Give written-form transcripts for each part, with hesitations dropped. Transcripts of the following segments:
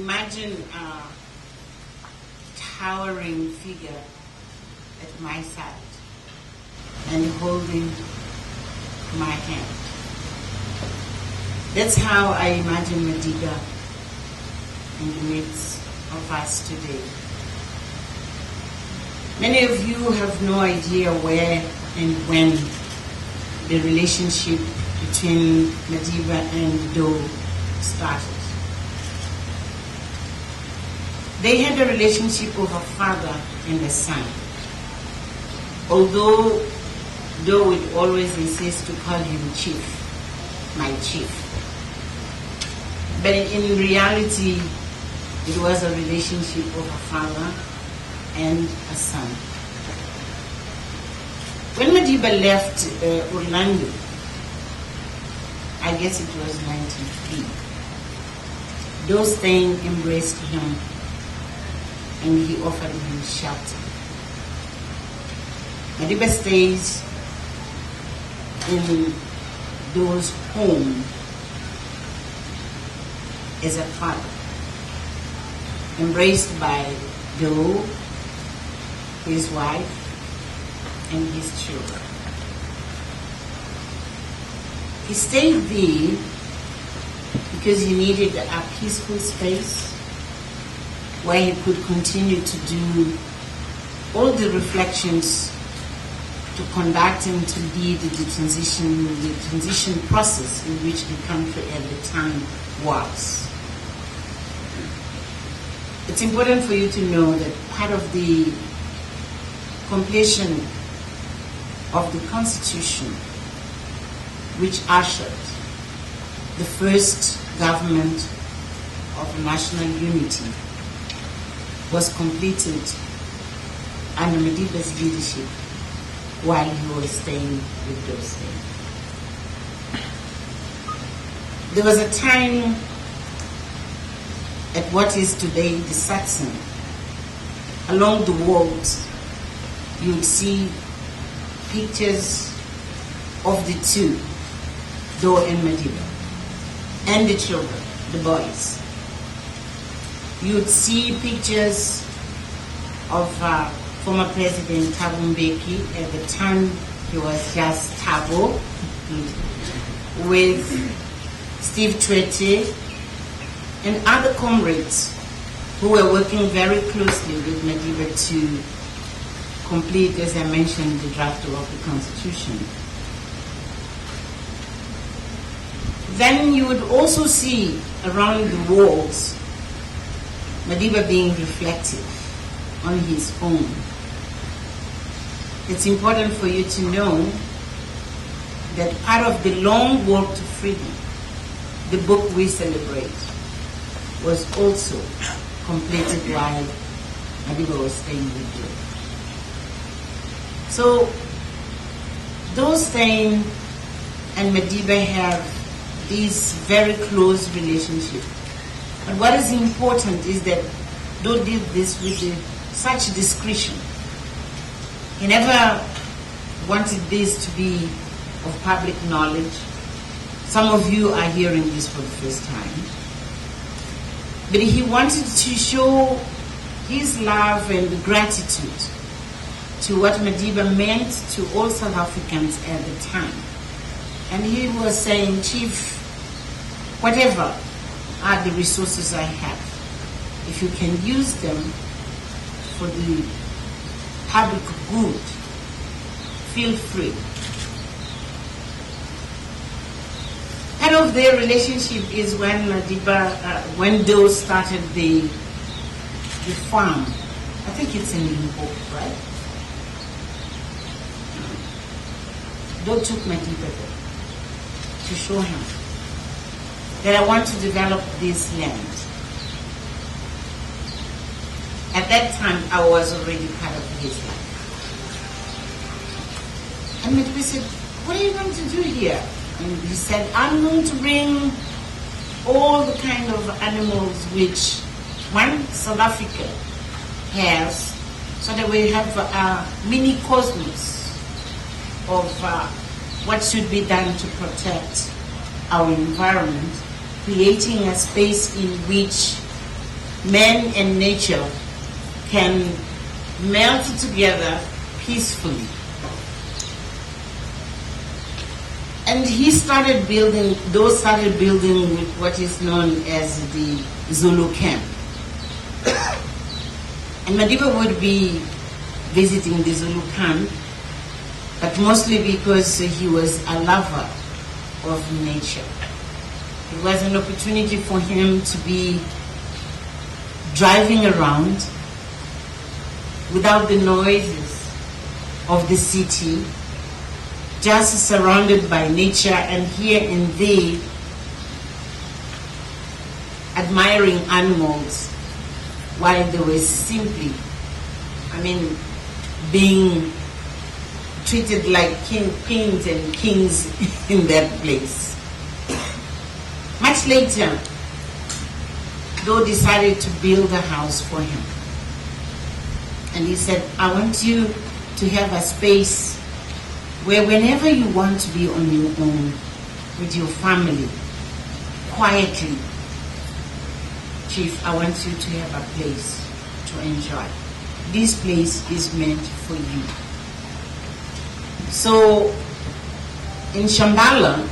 Imagine a towering figure at my side and holding my hand. That's how I imagine Madiba in the midst of us today. Many of you have no idea where and when the relationship between Madiba and Do started. They had a relationship of a father and a son. Although Do would always insist to call him Chief, my chief. But in reality, it was a relationship of a father and a son. When Madiba left Orlando, I guess it was 93, Do Steyn embraced him and he offered him shelter. Madiba stays in Do's home as a father, embraced by Do, his wife, and his children. He stayed there because he needed a peaceful space where he could continue to do all the reflections to conduct and to lead the transition process in which the country at the time was. It's important for you to know that part of the completion of the Constitution, which ushered the first government of national unity, was completed under Madiba's leadership while he was staying with Do Steyn. There was a time at what is today the Saxon. Along the walls, you would see pictures of the two, Do and Madiba, and the children, the boys. You would see pictures of former President Thabo Mbeki. At the time, he was just Thabo, with Steve Tshwete and other comrades who were working very closely with Madiba to complete, as I mentioned, the draft of the Constitution. Then you would also see around the walls Madiba being reflective on his own. It's important for you to know that part of the long walk to freedom, the book we celebrate, was also completed while Madiba was staying with you. So, Do Steyn and Madiba have this very close relationship. But what is important is that Do did this with such discretion. He never wanted this to be of public knowledge. Some of you are hearing this for the first time. But he wanted to show his love and gratitude to what Madiba meant to all South Africans at the time. And he was saying, Chief, whatever are the resources I have, if you can use them for the public good, feel free. Part of their relationship is when Madiba, when Do started the farm. I think it's in Limpopo, right? Do took Madiba there to show him that I want to develop this land. At that time, I was already part of his life. And Madiba said, what are you going to do here? And he said, I'm going to bring all the kind of animals which one South Africa has, so that we have a mini cosmos of what should be done to protect our environment, creating a space in which man and nature can melt together peacefully. And those started building with what is known as the Zulu camp. And Madiba would be visiting the Zulu camp, but mostly because he was a lover of nature. It was an opportunity for him to be driving around without the noises of the city, just surrounded by nature, and here and there admiring animals while they were simply, being treated like queens and kings in that place. Much later, Though decided to build a house for him. And he said, I want you to have a space where whenever you want to be on your own, with your family, quietly, Chief, I want you to have a place to enjoy. This place is meant for you. So, in Shambhala,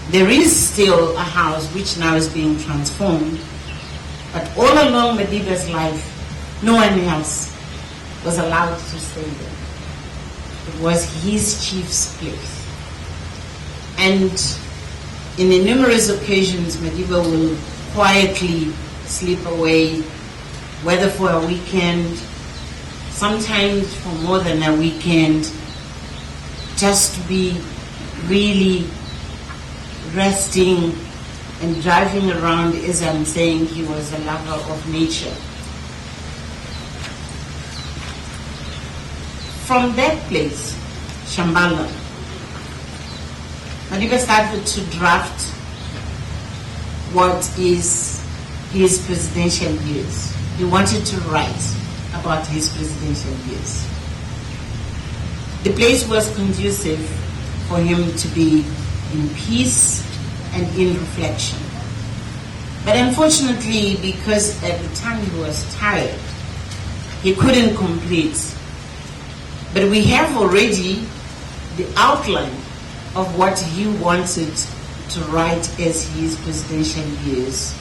there is still a house which now is being transformed, but all along Madiba's life, no one else was allowed to stay there. It was his chief's place. And in the numerous occasions, Madiba will quietly slip away, whether for a weekend, sometimes for more than a weekend, just to be really resting and driving around. As I'm saying, he was a lover of nature. From that place, Shambhala, Madiba started to draft what is his presidential years. He wanted to write about his presidential years. The place was conducive for him to be in peace and in reflection. But unfortunately, because at the time he was tired, he couldn't complete. But we have already the outline of what he wanted to write as his presidential years.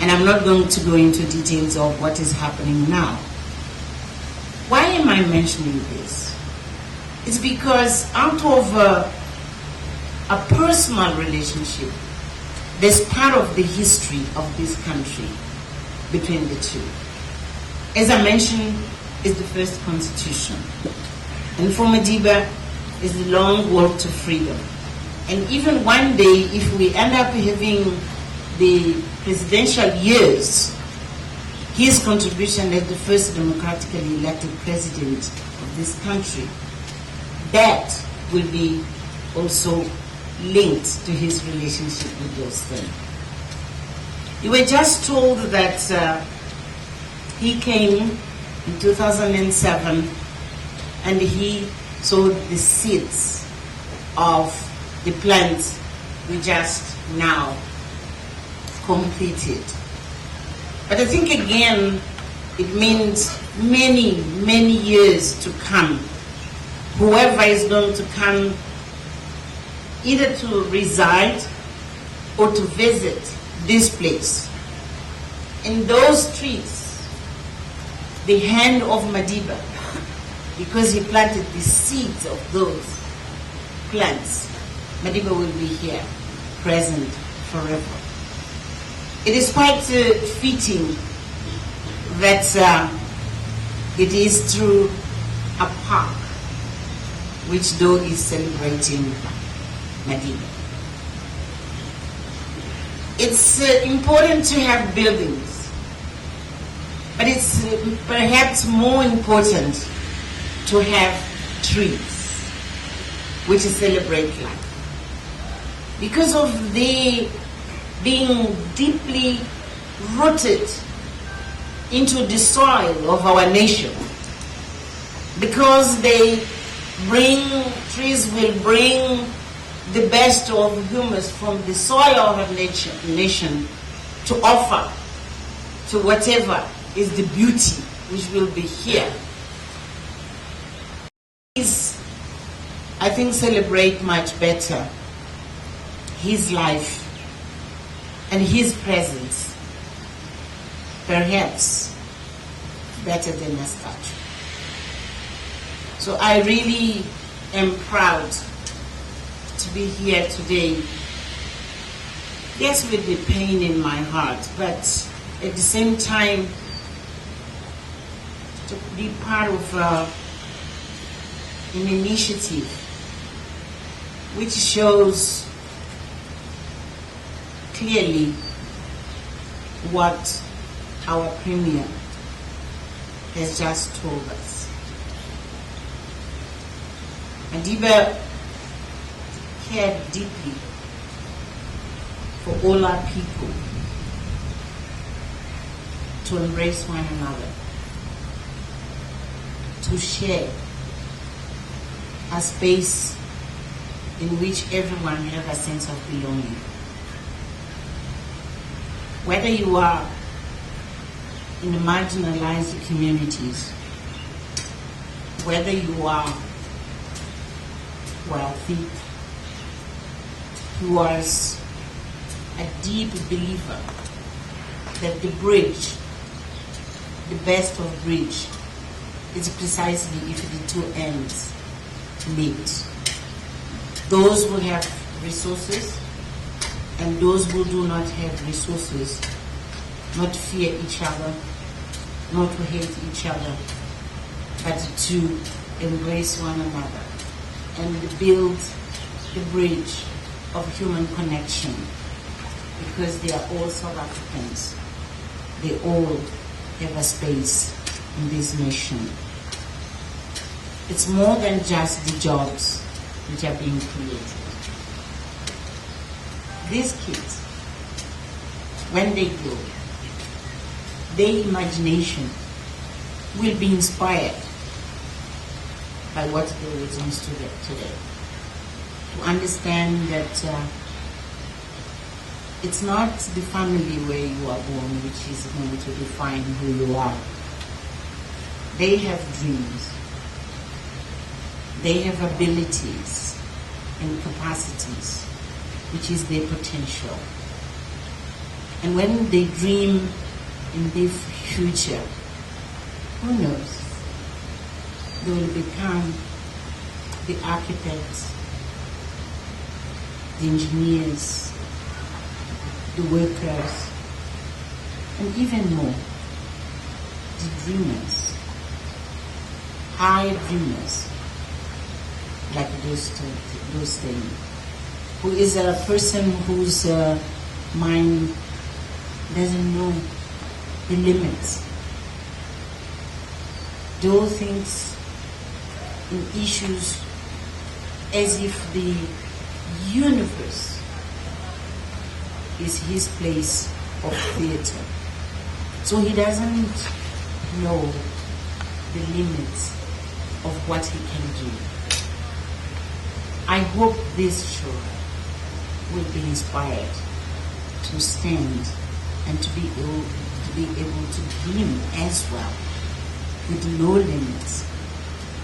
And I'm not going to go into details of what is happening now. Why am I mentioning this? It's because out of a personal relationship, there's part of the history of this country between the two. As I mentioned, is the first constitution. And for Madiba, is the long walk to freedom. And even one day, if we end up having the presidential years, his contribution as the first democratically elected president of this country, that will be also linked to his relationship with your Steyn. You were just told that he came in 2007 and he sowed the seeds of the plants we just now completed. But I think again, it means many, many years to come. Whoever is going to come either to reside or to visit this place, in those trees, the hand of Madiba, because he planted the seeds of those plants, Madiba will be here, present forever. It is quite fitting that it is through a park which though is celebrating Madiba. It's important to have buildings, but it's perhaps more important to have trees which celebrate life. Because of the being deeply rooted into the soil of our nation, because trees will bring the best of humus from the soil of our nation to offer to whatever is the beauty which will be here. Please, I think, celebrate much better his life and his presence, perhaps better than a statue. So I really am proud to be here today. Yes, with the pain in my heart, but at the same time, to be part of an initiative which shows clearly what our Premier has just told us. Madiba cared deeply for all our people to embrace one another, to share a space in which everyone has a sense of belonging. Whether you are in the marginalized communities, whether you are wealthy, he was a deep believer that the bridge, the best of bridge, is precisely if the two ends meet. Those who have resources and those who do not have resources, not fear each other, not to hate each other, but to embrace one another and build the bridge of human connection, because they are all South Africans. They all have a space in this nation. It's more than just the jobs which are being created. These kids, when they grow, their imagination will be inspired by what they witness today. To understand that it's not the family where you are born which is going to define who you are. They have dreams. They have abilities and capacities, which is their potential. And when they dream in their future, who knows? They will become the architects, the engineers, the workers, and even more, the dreamers, high dreamers, like those things, who is a person whose mind doesn't know the limits. Do things in issues as if the universe is his place of theater. So he doesn't know the limits of what he can do. I hope these children will be inspired to stand and to be able to dream as well, with no limits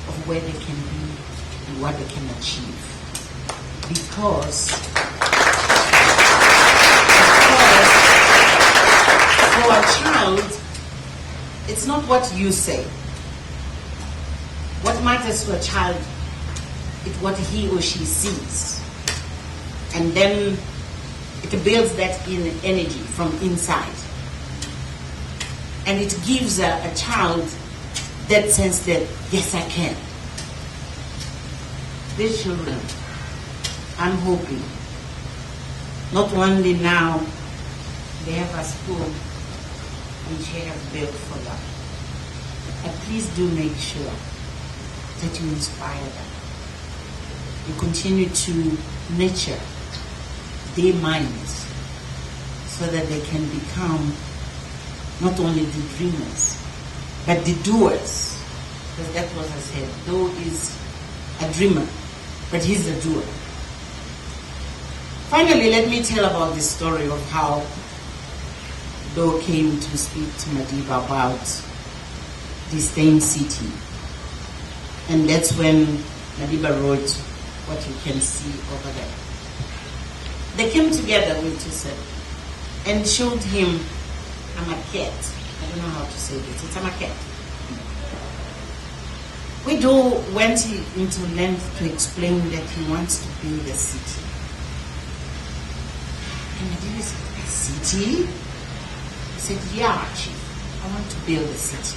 of where they can be and what they can achieve. Because for a child, it's not what you say. What matters to a child is what he or she sees. And then it builds that energy from inside. And it gives a child that sense that, yes, I can. These children, I'm hoping, not only now they have a school which they have built for them, but please do make sure that you inspire them. You continue to nurture their minds so that they can become not only the dreamers, but the doers. Because that was I said, though is a dreamer, but he's a doer. Finally, let me tell about the story of how Doe came to speak to Madiba about the Steyn City. And that's when Madiba wrote what you can see over there. They came together, Wilson, and showed him a maquette. I don't know how to say this. It's a maquette. Widow went into length to explain that he wants to build a city. And Madiba said, a city? He said, yeah, Chief, I want to build a city.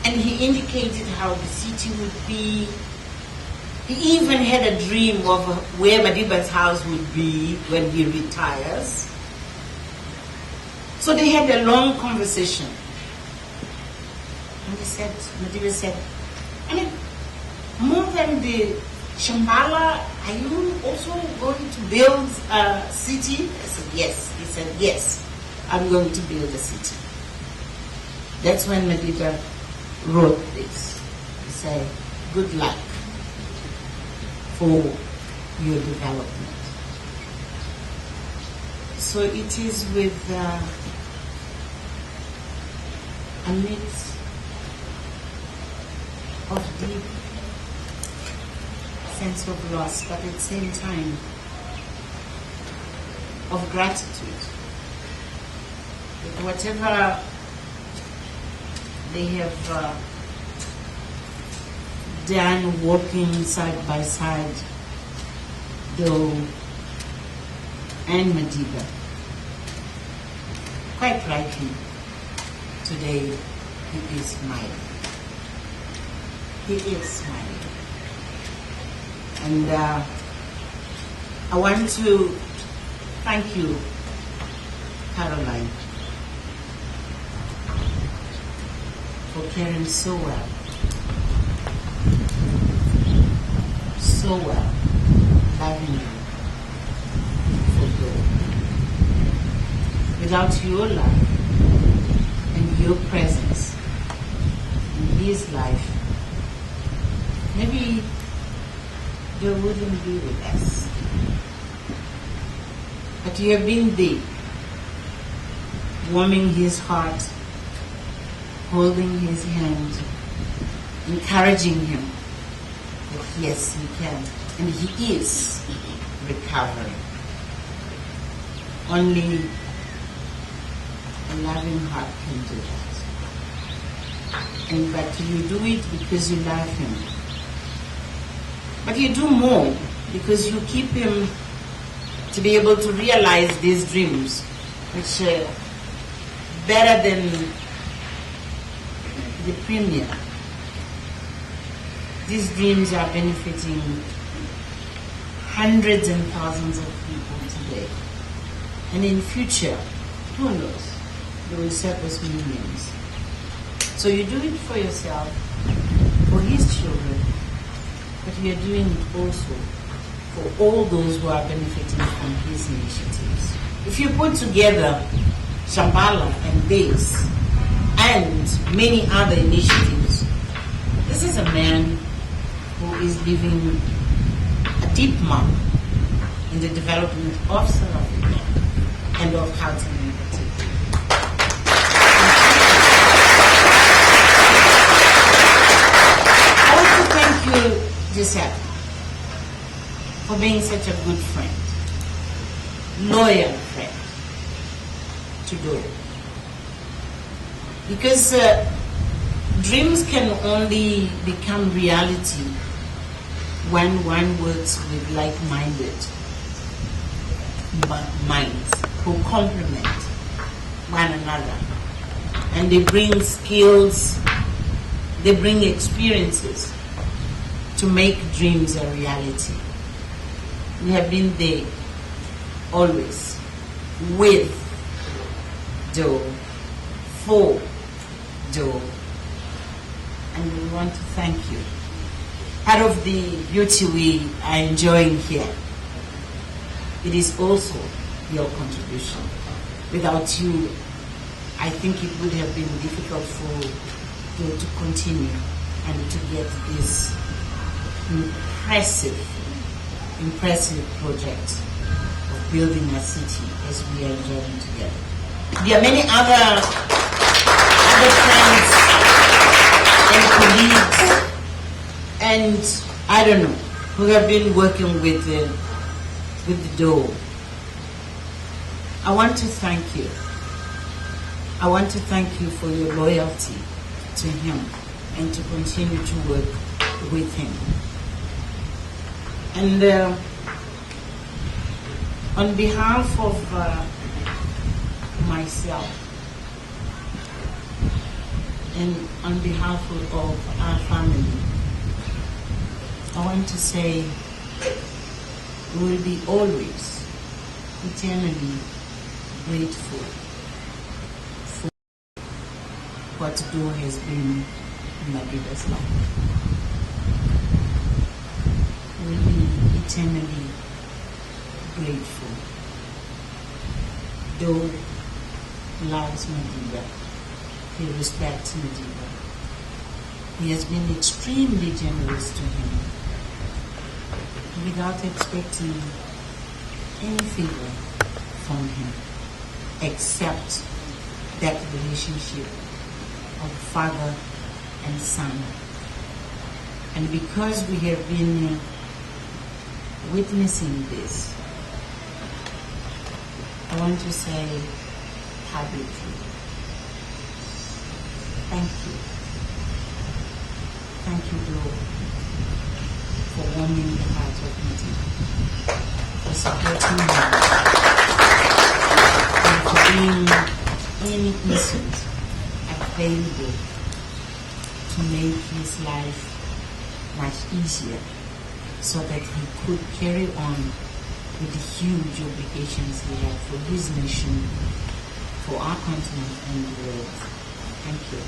And he indicated how the city would be. He even had a dream of where Madiba's house would be when he retires. So they had a long conversation. And he said, Madiba said, I mean, more than the Shambhala, are you also going to build a city? I said, yes. He said, yes, I'm going to build a city. That's when Madiba wrote this. He said, good luck for your development. So it is with a mix of deep sense of loss, but at the same time of gratitude. That whatever they have done walking side by side, Doe and Madiba, quite rightly, today he is smiling. He is smiling. And I want to thank you, Caroline, for caring so well, loving you for good. Without your love and your presence in his life, maybe they wouldn't be with us. But you have been there, warming his heart, holding his hand, encouraging him that yes, he can. And he is recovering. Only a loving heart can do that. But you do it because you love him. But you do more because you keep him to be able to realize these dreams, which are better than the premier. These dreams are benefiting hundreds and thousands of people today. And in future, who knows, they will surpass millions. So you do it for yourself, for his children, but you are doing it also for all those who are benefiting from his initiatives. If you put together Shambhala and this and many other initiatives, this is a man who is leaving a deep mark in the development of South Africa and of Gauteng in particular. I want to thank you, Giuseppe, for being such a good friend, loyal friend to Doe. Because dreams can only become reality when one works with like-minded minds who complement one another. And they bring skills, they bring experiences to make dreams a reality. We have been there always with Doe, for Doe, and we want to thank you. Part of the beauty we are enjoying here, it is also your contribution. Without you, I think it would have been difficult for Doe to continue and to get this impressive project of building a city as we are enjoying together. There are many other friends and colleagues, and I don't know, who have been working with the DOE. I want to thank you. I want to thank you for your loyalty to him and to continue to work with him. And on behalf of myself and on behalf of our family, I want to say we will be always eternally grateful for what DOE has been in Madiba's life. We will be eternally grateful. DOE loves Madiba. He respects Madiba. He has been extremely generous to him without expecting any favor from him, except that relationship of father and son. And because we have been witnessing this, I want to say publicly, thank you. Thank you, DOE, for warming the heart of Madiba, for supporting him, and for being any instant available to make his life much easier so that he could carry on with the huge obligations he had for his nation, for our continent and the world. Thank you.